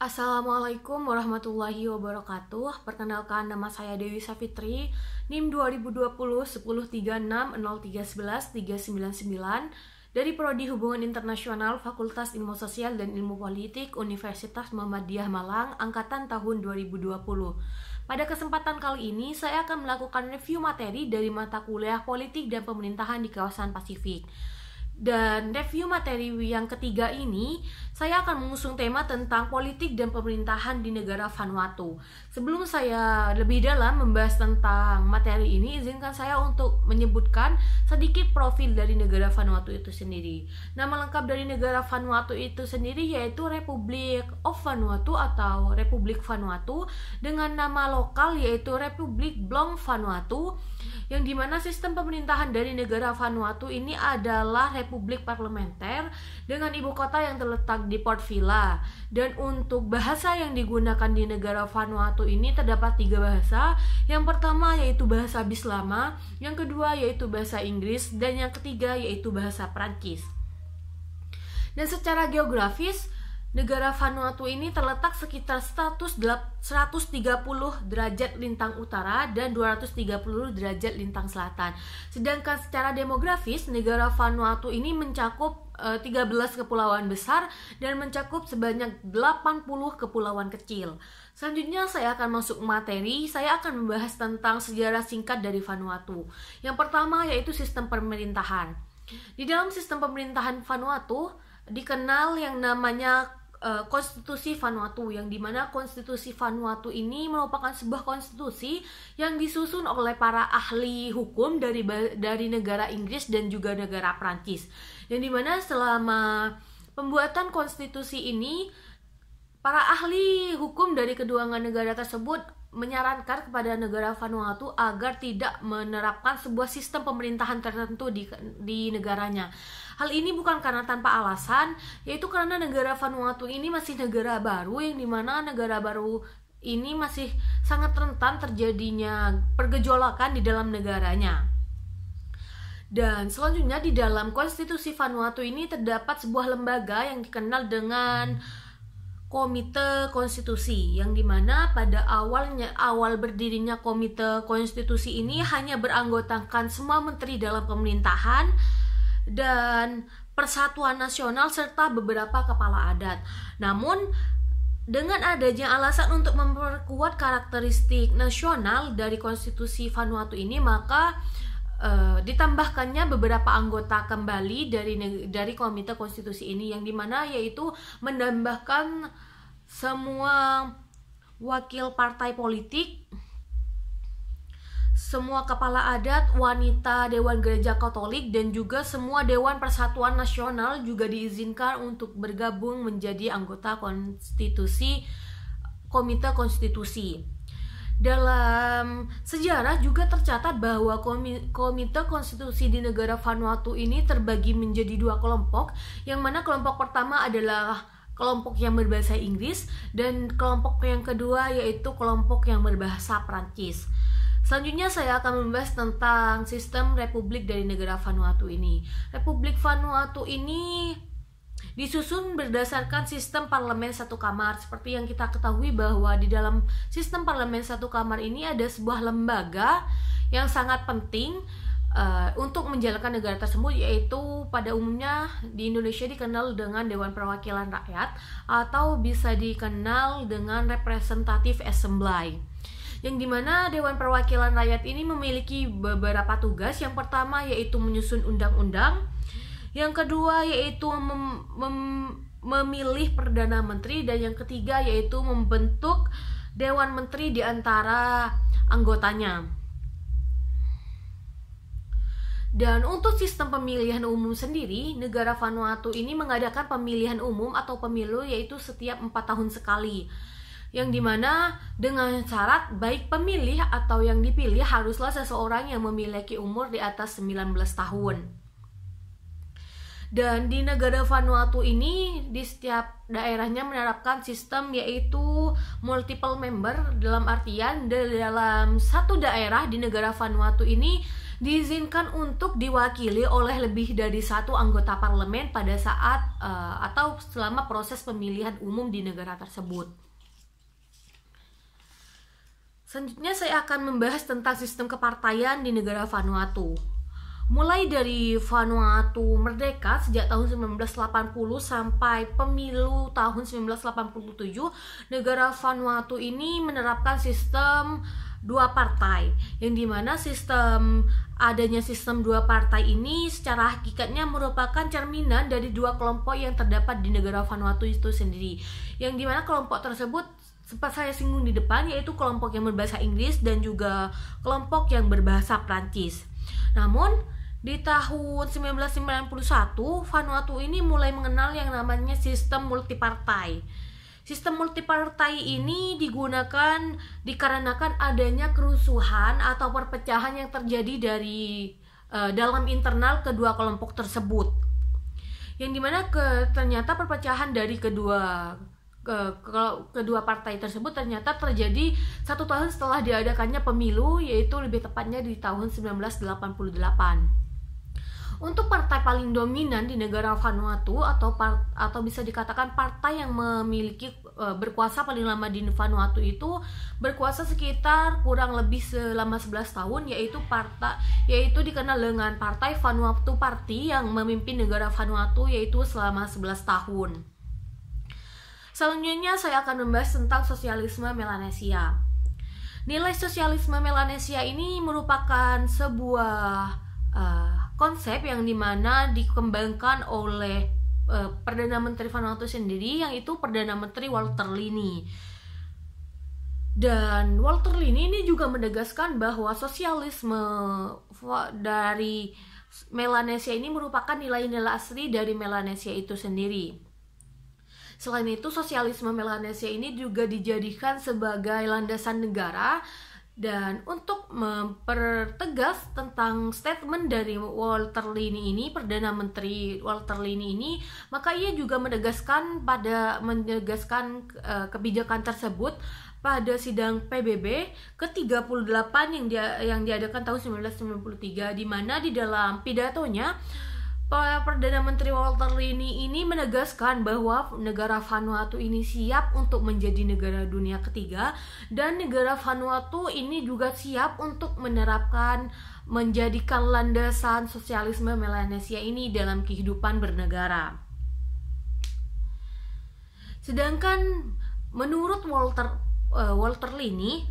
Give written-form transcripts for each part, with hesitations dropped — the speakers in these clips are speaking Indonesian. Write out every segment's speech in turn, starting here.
Assalamualaikum warahmatullahi wabarakatuh. Perkenalkan, nama saya Dewi Safitri, NIM 2020 103603113999 dari Prodi Hubungan Internasional Fakultas Ilmu Sosial dan Ilmu Politik Universitas Muhammadiyah Malang angkatan tahun 2020. Pada kesempatan kali ini saya akan melakukan review materi dari mata kuliah Politik dan Pemerintahan di Kawasan Pasifik. Dan review materi yang ketiga ini, saya akan mengusung tema tentang politik dan pemerintahan di negara Vanuatu. Sebelum saya lebih dalam membahas tentang materi ini, izinkan saya untuk menyebutkan sedikit profil dari negara Vanuatu itu sendiri. Nama lengkap dari negara Vanuatu itu sendiri yaitu Republic of Vanuatu atau Republik Vanuatu, dengan nama lokal yaitu Republik Blong Vanuatu, yang dimana sistem pemerintahan dari negara Vanuatu ini adalah Republik Parlementer dengan ibu kota yang terletak di Port Vila. Dan untuk bahasa yang digunakan di negara Vanuatu ini terdapat 3 bahasa. Yang pertama yaitu bahasa Bislama, yang kedua yaitu bahasa Inggris, dan yang ketiga yaitu bahasa Prancis. Dan secara geografis, negara Vanuatu ini terletak sekitar 130 derajat lintang utara dan 230 derajat lintang selatan. Sedangkan secara demografis, negara Vanuatu ini mencakup 13 kepulauan besar dan mencakup sebanyak 80 kepulauan kecil. Selanjutnya saya akan masuk materi. Saya akan membahas tentang sejarah singkat dari Vanuatu. Yang pertama yaitu sistem pemerintahan. Di dalam sistem pemerintahan Vanuatu dikenal yang namanya Konstitusi Vanuatu, yang dimana Konstitusi Vanuatu ini merupakan sebuah konstitusi yang disusun oleh para ahli hukum dari negara Inggris dan juga negara Prancis, yang dimana selama pembuatan konstitusi ini para ahli hukum dari kedua negara tersebut menyarankan kepada negara Vanuatu agar tidak menerapkan sebuah sistem pemerintahan tertentu di negaranya. Hal ini bukan karena tanpa alasan, yaitu karena negara Vanuatu ini masih negara baru, yang dimana negara baru ini masih sangat rentan terjadinya pergejolakan di dalam negaranya. Dan selanjutnya di dalam konstitusi Vanuatu ini terdapat sebuah lembaga yang dikenal dengan Komite Konstitusi, yang dimana pada awal berdirinya Komite Konstitusi ini hanya beranggotakan semua menteri dalam pemerintahan dan Persatuan Nasional serta beberapa kepala adat. Namun dengan adanya alasan untuk memperkuat karakteristik nasional dari konstitusi Vanuatu ini, maka ditambahkannya beberapa anggota kembali dari Komite Konstitusi ini, yang dimana yaitu menambahkan semua wakil partai politik, semua kepala adat, wanita Dewan Gereja Katolik, dan juga semua Dewan Persatuan Nasional juga diizinkan untuk bergabung menjadi anggota Komite Konstitusi. Dalam sejarah juga tercatat bahwa Komite Konstitusi di negara Vanuatu ini terbagi menjadi 2 kelompok, yang mana kelompok pertama adalah kelompok yang berbahasa Inggris dan kelompok yang kedua yaitu kelompok yang berbahasa Prancis. Selanjutnya saya akan membahas tentang sistem republik dari negara Vanuatu ini. Republik Vanuatu ini disusun berdasarkan sistem parlemen satu kamar. Seperti yang kita ketahui bahwa di dalam sistem parlemen satu kamar ini ada sebuah lembaga yang sangat penting untuk menjalankan negara tersebut, yaitu pada umumnya di Indonesia dikenal dengan Dewan Perwakilan Rakyat atau bisa dikenal dengan Representative Assembly, yang dimana Dewan Perwakilan Rakyat ini memiliki beberapa tugas. Yang pertama yaitu menyusun undang-undang, yang kedua yaitu memilih Perdana Menteri, dan yang ketiga yaitu membentuk Dewan Menteri di antara anggotanya. Dan untuk sistem pemilihan umum sendiri, negara Vanuatu ini mengadakan pemilihan umum atau pemilu yaitu setiap 4 tahun sekali, yang dimana dengan syarat baik pemilih atau yang dipilih haruslah seseorang yang memiliki umur di atas 19 tahun. Dan di negara Vanuatu ini di setiap daerahnya menerapkan sistem yaitu multiple member, dalam artian dalam satu daerah di negara Vanuatu ini diizinkan untuk diwakili oleh lebih dari satu anggota parlemen pada saat atau selama proses pemilihan umum di negara tersebut. Selanjutnya saya akan membahas tentang sistem kepartaian di negara Vanuatu. Mulai dari Vanuatu merdeka sejak tahun 1980 sampai pemilu tahun 1987, negara Vanuatu ini menerapkan sistem dua partai, yang dimana adanya sistem dua partai ini secara hakikatnya merupakan cerminan dari dua kelompok yang terdapat di negara Vanuatu itu sendiri, yang dimana kelompok tersebut sempat saya singgung di depan, yaitu kelompok yang berbahasa Inggris dan juga kelompok yang berbahasa Prancis. Namun di tahun 1991, Vanuatu ini mulai mengenal yang namanya sistem multipartai. Sistem multipartai ini digunakan dikarenakan adanya kerusuhan atau perpecahan yang terjadi dalam internal kedua kelompok tersebut. Yang dimana ternyata perpecahan dari kedua partai tersebut ternyata terjadi 1 tahun setelah diadakannya pemilu, yaitu lebih tepatnya di tahun 1988. Untuk partai paling dominan di negara Vanuatu atau bisa dikatakan partai yang memiliki berkuasa paling lama di Vanuatu itu berkuasa sekitar kurang lebih selama 11 tahun, yaitu dikenal dengan Partai Vanuatu Party yang memimpin negara Vanuatu yaitu selama 11 tahun. Selanjutnya saya akan membahas tentang sosialisme Melanesia. Nilai sosialisme Melanesia ini merupakan sebuah konsep yang dimana dikembangkan oleh Perdana Menteri Vanuatu sendiri, yang itu Perdana Menteri Walter Lini. Dan Walter Lini ini juga menegaskan bahwa sosialisme dari Melanesia ini merupakan nilai-nilai asli dari Melanesia itu sendiri. Selain itu, sosialisme Melanesia ini juga dijadikan sebagai landasan negara. Dan untuk mempertegas tentang statement dari Walter Lini ini, Perdana Menteri Walter Lini ini, maka ia juga menegaskan kebijakan tersebut pada sidang PBB ke-38 yang diadakan tahun 1993, di mana di dalam pidatonya Perdana Menteri Walter Lini ini menegaskan bahwa negara Vanuatu ini siap untuk menjadi negara dunia ketiga, dan negara Vanuatu ini juga siap untuk menjadikan landasan sosialisme Melanesia ini dalam kehidupan bernegara. Sedangkan menurut Walter Lini,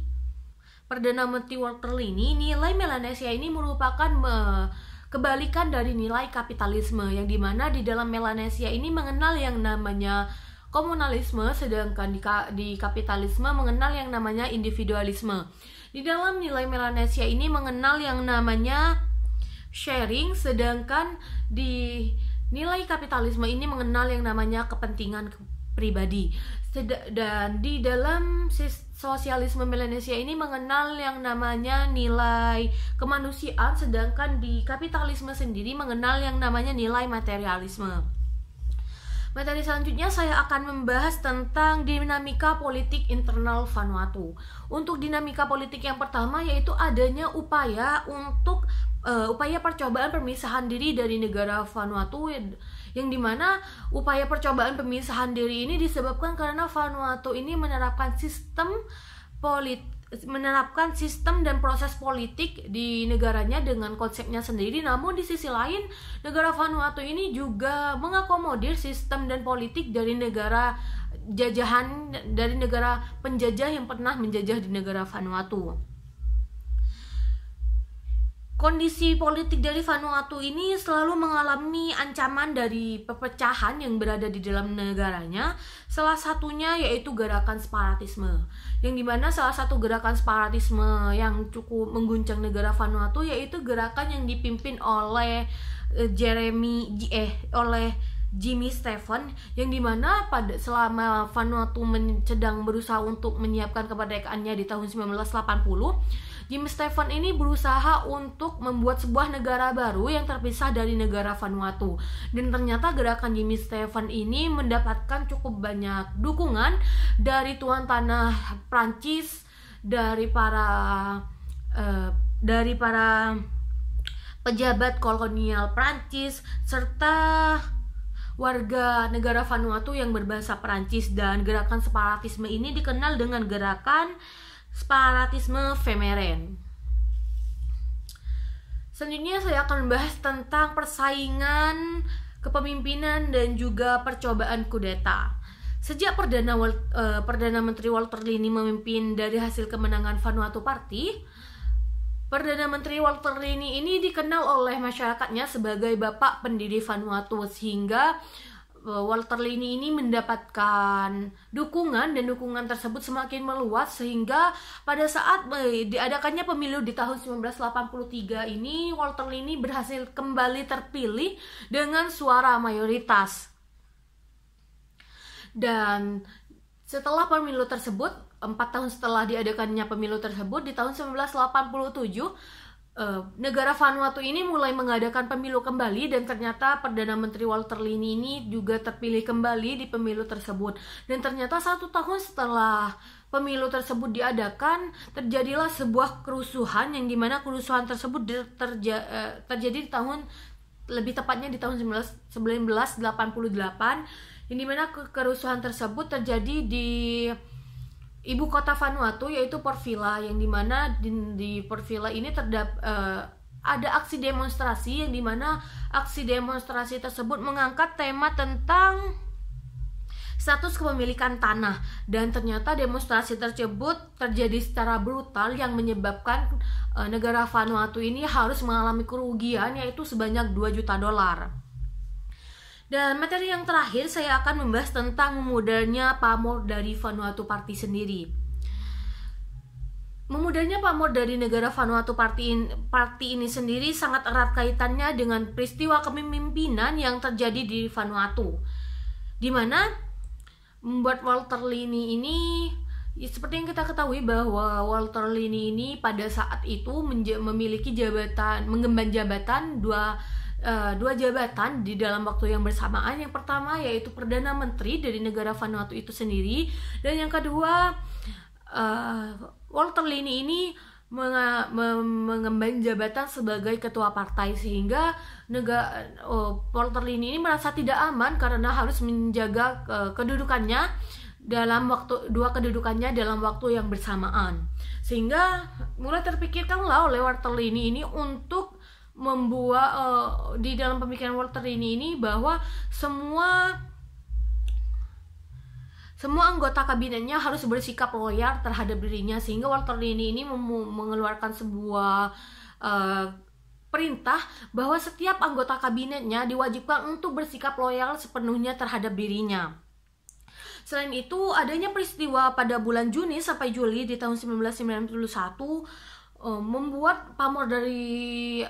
Perdana Menteri Walter Lini, nilai Melanesia ini merupakan kebalikan dari nilai kapitalisme, yang dimana di dalam Melanesia ini mengenal yang namanya komunalisme, sedangkan di kapitalisme mengenal yang namanya individualisme. Di dalam nilai Melanesia ini mengenal yang namanya sharing, sedangkan di nilai kapitalisme ini mengenal yang namanya kepentingan pribadi. Dan di dalam sosialisme Melanesia ini mengenal yang namanya nilai kemanusiaan, sedangkan di kapitalisme sendiri mengenal yang namanya nilai materialisme. Materi selanjutnya saya akan membahas tentang dinamika politik internal Vanuatu. Untuk dinamika politik yang pertama yaitu adanya upaya percobaan pemisahan diri dari negara Vanuatu, yang dimana upaya percobaan pemisahan diri ini disebabkan karena Vanuatu ini menerapkan sistem dan proses politik di negaranya dengan konsepnya sendiri. Namun di sisi lain, negara Vanuatu ini juga mengakomodir sistem dan politik dari negara penjajah yang pernah menjajah di negara Vanuatu. Kondisi politik dari Vanuatu ini selalu mengalami ancaman dari perpecahan yang berada di dalam negaranya. Salah satunya yaitu gerakan separatisme, yang dimana salah satu gerakan separatisme yang cukup mengguncang negara Vanuatu yaitu gerakan yang dipimpin oleh Jimmy Stephen, yang dimana selama Vanuatu sedang berusaha untuk menyiapkan kemerdekaannya di tahun 1980, Jimmy Stephen ini berusaha untuk membuat sebuah negara baru yang terpisah dari negara Vanuatu. Dan ternyata gerakan Jimmy Stephen ini mendapatkan cukup banyak dukungan dari tuan tanah Prancis, dari para pejabat kolonial Prancis, serta warga negara Vanuatu yang berbahasa Prancis. Dan gerakan separatisme ini dikenal dengan gerakan separatisme Vemeren. Selanjutnya saya akan membahas tentang persaingan kepemimpinan dan juga percobaan kudeta. Sejak Perdana Menteri Walter Lini memimpin dari hasil kemenangan Vanuatu Party, Perdana Menteri Walter Lini ini dikenal oleh masyarakatnya sebagai bapak pendiri Vanuatu, sehingga Walter Lini ini mendapatkan dukungan, dan dukungan tersebut semakin meluas sehingga pada saat diadakannya pemilu di tahun 1983 ini, Walter Lini berhasil kembali terpilih dengan suara mayoritas. Dan setelah pemilu tersebut, 4 tahun setelah diadakannya pemilu tersebut, di tahun 1987 negara Vanuatu ini mulai mengadakan pemilu kembali, dan ternyata Perdana Menteri Walter Lini ini juga terpilih kembali di pemilu tersebut. Dan ternyata 1 tahun setelah pemilu tersebut diadakan, terjadilah sebuah kerusuhan, yang dimana kerusuhan tersebut terjadi di tahun, lebih tepatnya di tahun 1988, yang dimana kerusuhan tersebut terjadi di ibu kota Vanuatu, yaitu Port Vila, yang dimana di Port Vila ini ada aksi demonstrasi, yang dimana aksi demonstrasi tersebut mengangkat tema tentang status kepemilikan tanah. Dan ternyata demonstrasi tersebut terjadi secara brutal, yang menyebabkan negara Vanuatu ini harus mengalami kerugian, yaitu sebanyak 2 juta dolar. Dan materi yang terakhir saya akan membahas tentang memudarnya pamor dari Vanuatu Party sendiri. Memudarnya pamor dari negara Vanuatu Party ini sendiri sangat erat kaitannya dengan peristiwa kepemimpinan yang terjadi di Vanuatu, di mana membuat Walter Lini ini, seperti yang kita ketahui bahwa Walter Lini ini pada saat itu memiliki mengemban jabatan dua jabatan di dalam waktu yang bersamaan. Yang pertama yaitu Perdana Menteri dari negara Vanuatu itu sendiri, dan yang kedua Walter Lini ini mengemban jabatan sebagai ketua partai, sehingga Walter Lini ini merasa tidak aman karena harus menjaga kedudukannya dalam waktu yang bersamaan, sehingga mulai terpikirkanlah oleh Walter Lini ini untuk membuat di dalam pemikiran Walter ini bahwa semua anggota kabinetnya harus bersikap loyal terhadap dirinya, sehingga Walter ini mengeluarkan sebuah perintah bahwa setiap anggota kabinetnya diwajibkan untuk bersikap loyal sepenuhnya terhadap dirinya. Selain itu, adanya peristiwa pada bulan Juni sampai Juli di tahun 1991 membuat pamor dari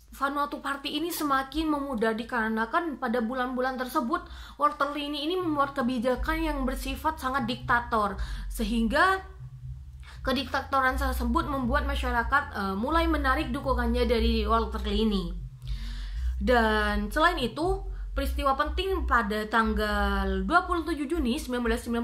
Vanuatu Party ini semakin memudar, dikarenakan pada bulan-bulan tersebut Walter Lini ini membuat kebijakan yang bersifat sangat diktator, sehingga kediktatoran tersebut membuat masyarakat mulai menarik dukungannya dari Walter Lini. Dan selain itu, peristiwa penting pada tanggal 27 Juni 1991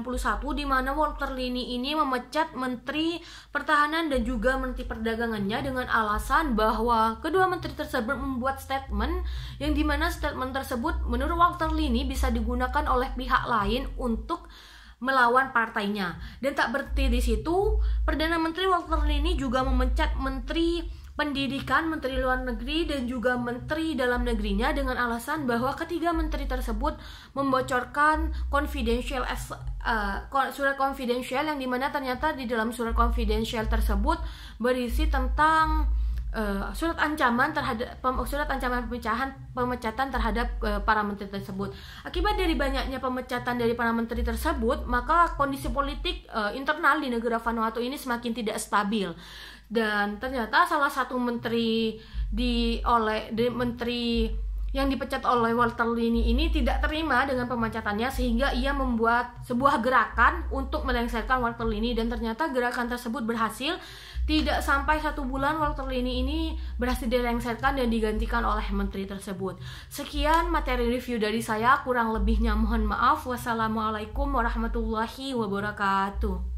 di mana Walter Lini ini memecat Menteri Pertahanan dan juga Menteri Perdagangannya dengan alasan bahwa kedua menteri tersebut membuat statement yang dimana statement tersebut menurut Walter Lini bisa digunakan oleh pihak lain untuk melawan partainya. Dan tak berhenti di situ, Perdana Menteri Walter Lini juga memecat Menteri Pendidikan, Menteri Luar Negeri, dan juga Menteri Dalam Negerinya dengan alasan bahwa ketiga menteri tersebut membocorkan surat konfidensial, yang dimana ternyata di dalam surat konfidensial tersebut berisi tentang surat ancaman pemecatan terhadap para menteri tersebut. Akibat dari banyaknya pemecatan dari para menteri tersebut, maka kondisi politik internal di negara Vanuatu ini semakin tidak stabil. Dan ternyata salah satu menteri yang dipecat oleh Walter Lini ini tidak terima dengan pemecatannya, sehingga ia membuat sebuah gerakan untuk melengsarkan Walter Lini, dan ternyata gerakan tersebut berhasil. Tidak sampai 1 bulan Walter Lini ini berhasil dilengsarkan dan digantikan oleh menteri tersebut. Sekian materi review dari saya, kurang lebihnya mohon maaf. Wassalamualaikum warahmatullahi wabarakatuh.